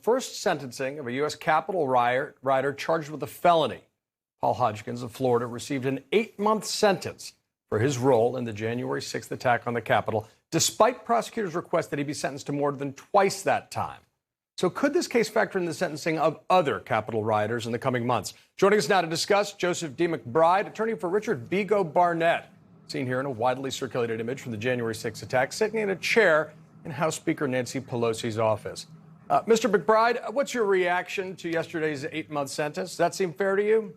first sentencing of a U.S. Capitol rider charged with a felony. Paul Hodgkins of Florida received an 8-month sentence for his role in the January 6th attack on the Capitol, despite prosecutors' request that he be sentenced to more than twice that time. So could this case factor in the sentencing of other Capitol rioters in the coming months? Joining us now to discuss, Joseph D. McBride, attorney for Richard Vigo Barnett, seen here in a widely circulated image from the January 6th attack, sitting in a chair in House Speaker Nancy Pelosi's office. Mr. McBride, what's your reaction to yesterday's 8-month sentence? Does that seem fair to you?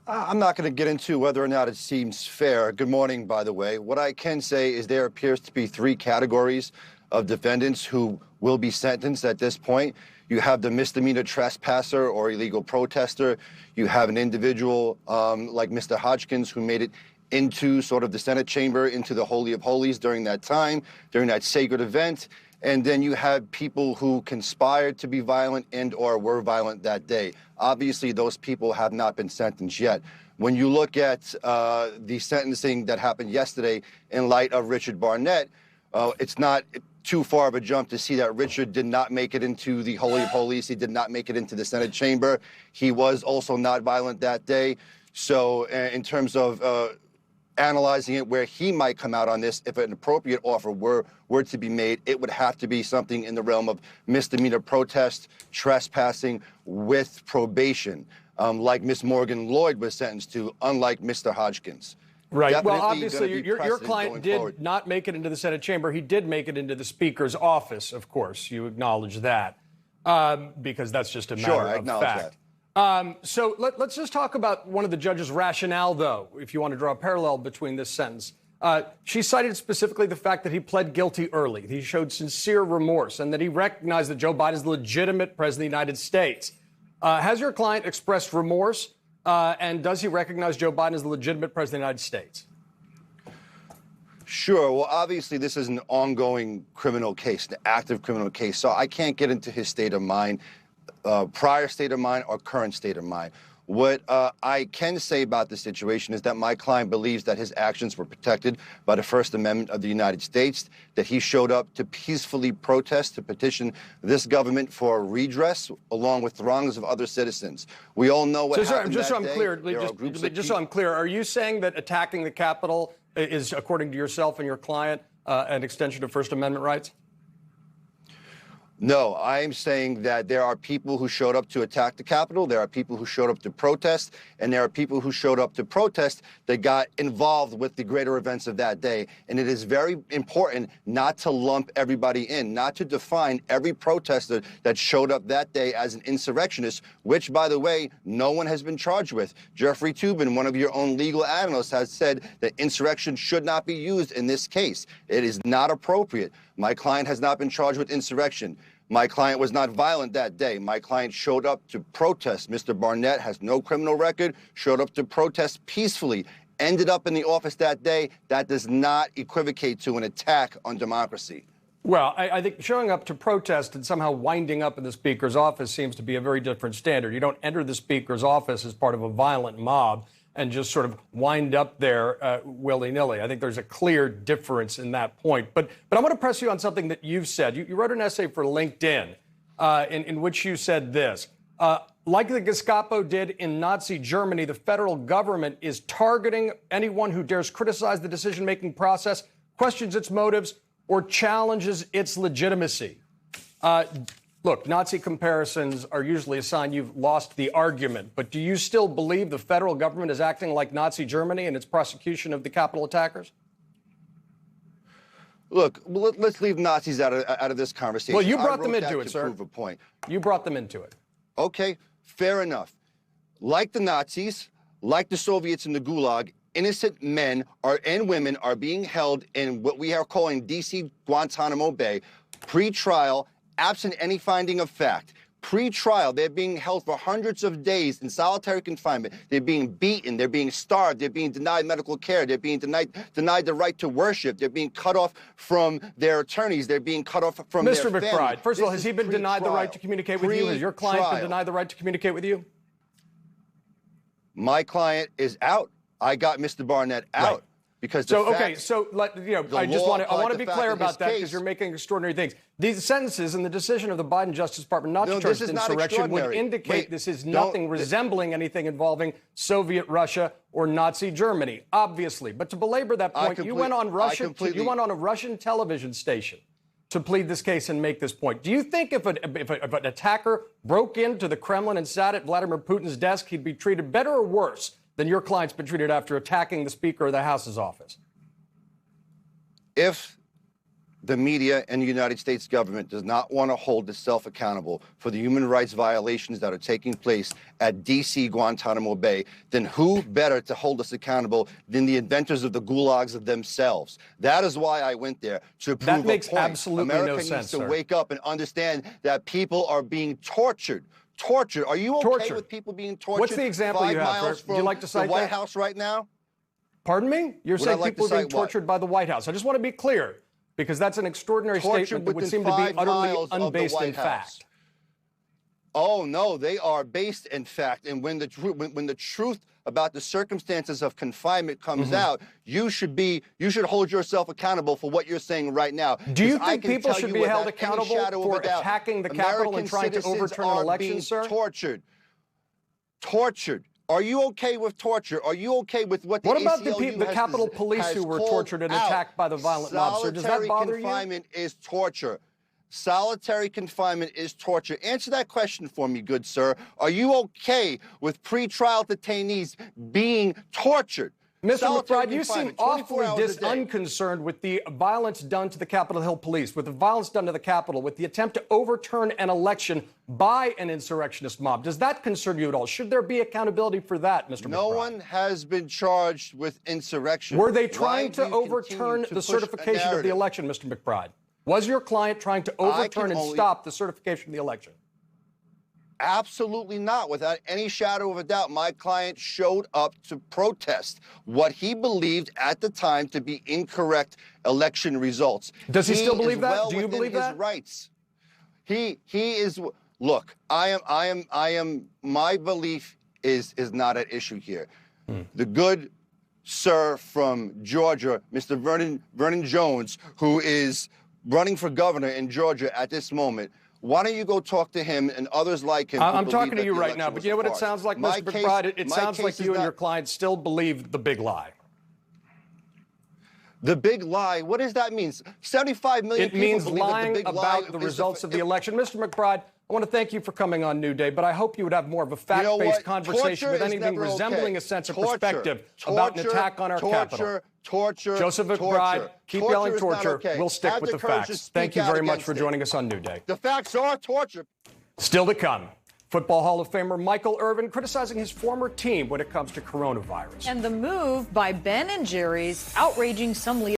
I'm not going to get into whether or not it seems fair. Good morning, by the way. What I can say is there appears to be 3 categories of defendants who will be sentenced at this point. You have the misdemeanor trespasser or illegal protester. You have an individual like Mr. Hodgkins who made it into sort of the Senate chamber, into the Holy of Holies during that time, during that sacred event. And then you have people who conspired to be violent and or were violent that day. Obviously, those people have not been sentenced yet. When you look at the sentencing that happened yesterday in light of Richard Barnett, it's not too far of a jump to see that Richard did not make it into the Holy of Holies. He did not make it into the Senate chamber. He was also not violent that day. So in terms of analyzing it, where he might come out on this, if an appropriate offer were to be made, it would have to be something in the realm of misdemeanor protest, trespassing with probation, like Miss Morgan Lloyd was sentenced to, unlike Mr. Hodgkins. Right. Definitely well, obviously, your client did not make it into the Senate chamber. He did make it into the Speaker's office, of course. You acknowledge that, because that's just a matter of fact. Sure, I acknowledge that. So let's just talk about one of the judge's rationale, though, if you want to draw a parallel between this sentence. She cited specifically the fact that he pled guilty early. He showed sincere remorse and that he recognized that Joe Biden is the legitimate president of the United States. Has your client expressed remorse? And does he recognize Joe Biden as the legitimate president of the United States? Sure. Well, obviously, this is an ongoing criminal case, an active criminal case. So I can't get into his state of mind, prior state of mind or current state of mind. What I can say about the situation is that my client believes that his actions were protected by the First Amendment of the United States, that he showed up to peacefully protest, to petition this government for redress, along with throngs of other citizens. We all know what happened just that so I'm day. clear, just so I'm clear, are you saying that attacking the Capitol is, according to yourself and your client, an extension of First Amendment rights? No, I am saying that there are people who showed up to attack the Capitol, there are people who showed up to protest, and there are people who showed up to protest that got involved with the greater events of that day. And it is very important not to lump everybody in, not to define every protester that showed up that day as an insurrectionist, which, by the way, no one has been charged with. Jeffrey Toobin, one of your own legal analysts, has said that insurrection should not be used in this case. It is not appropriate. My client has not been charged with insurrection. My client was not violent that day. My client showed up to protest. Mr. Barnett has no criminal record, showed up to protest peacefully, ended up in the office that day. That does not equivocate to an attack on democracy. Well, I think showing up to protest and somehow winding up in the Speaker's office seems to be a very different standard. You don't enter the Speaker's office as part of a violent mob and just sort of wind up there willy-nilly. I think there's a clear difference in that point. But I want to press you on something that you've said. You wrote an essay for LinkedIn in which you said this. Like the Gestapo did in Nazi Germany, the federal government is targeting anyone who dares criticize the decision-making process, questions its motives, or challenges its legitimacy. Look, Nazi comparisons are usually a sign you've lost the argument, but do you still believe the federal government is acting like Nazi Germany in its prosecution of the Capitol attackers? Look, let's leave Nazis out of this conversation. Well, you brought them into it, sir. Prove a point. You brought them into it. Okay, fair enough. Like the Nazis, like the Soviets in the Gulag, innocent men and women are being held in what we are calling D.C. Guantanamo Bay, pre-trial, absent any finding of fact. Pre-trial, they're being held for hundreds of days in solitary confinement. They're being beaten. They're being starved. They're being denied medical care. They're being denied the right to worship. They're being cut off from their attorneys. They're being cut off from Mr. their McBride, family. first of all, has he been denied the right to communicate with you? Has your client been denied the right to communicate with you? My client is out. I got Mr. Barnett out. Right. because I just want to be clear about that because you're making extraordinary things. These sentences in the decision of the Biden Justice Department not to charge insurrection would indicate this is nothing resembling anything involving Soviet Russia or Nazi Germany, obviously. But to belabor that point, you went on a Russian television station to plead this case and make this point. Do you think if an attacker broke into the Kremlin and sat at Vladimir Putin's desk, he'd be treated better or worse than your client's been treated after attacking the Speaker of the House's office? If the media and the United States government does not want to hold itself accountable for the human rights violations that are taking place at D.C. Guantanamo Bay, then who better to hold us accountable than the inventors of the gulags themselves? That is why I went there, to prove that makes a point. Absolutely America no needs sense, to sir. wake up and understand that people are being tortured. Tortured. Are you okay with people being tortured? What's the example 5 you have? miles from Would you like to cite the White that? House right now? Pardon me? You're saying people are being tortured what? by the White House. I just want to be clear, because that's an extraordinary statement that would seem to be utterly unbased in fact. Oh, no, they are based in fact. And when the truth about the circumstances of confinement comes out, you should hold yourself accountable for what you're saying right now. Do you think people should be held accountable for attacking the Capitol and trying to overturn an election, sir? Tortured. Are you okay with torture? Are you okay with what the What about ACLU the Capitol Police who were tortured and attacked by the violent mob, sir? Does that bother you? Solitary confinement is torture. Solitary confinement is torture. Answer that question for me, good sir. Are you okay with pretrial detainees being tortured? Mr. McBride, you seem awfully unconcerned with the violence done to the Capitol Hill Police, with the violence done to the Capitol, with the attempt to overturn an election by an insurrectionist mob. Does that concern you at all? Should there be accountability for that, Mr. McBride? No one has been charged with insurrection. Were they trying to overturn the certification of the election, Mr. McBride? Was your client trying to overturn and stop the certification of the election? Absolutely not. Without any shadow of a doubt, my client showed up to protest what he believed at the time to be incorrect election results. Does he still believe that? Do you believe that? His rights. He is. Look, my belief is not at issue here. The good sir from Georgia, Mr. Vernon Jones, who is running for governor in Georgia at this moment. Why don't you go talk to him and others like him? I'm talking to you right now, but you know what it sounds like, Mr. McBride? It sounds like you and your client still believe the big lie. The big lie? What does that mean? 75 million people means believe lying that the big about lie the results of the election. Mr. McBride, I want to thank you for coming on New Day, but I hope you would have more of a fact-based conversation with anything resembling a sense of perspective about an attack on our Capitol. Joseph McBride, keep yelling torture. We'll stick with the facts. Thank you very much for joining us on New Day. The facts are torture. Still to come. Football Hall of Famer Michael Irvin criticizing his former team when it comes to coronavirus. And the move by Ben and Jerry's outraging some leaders.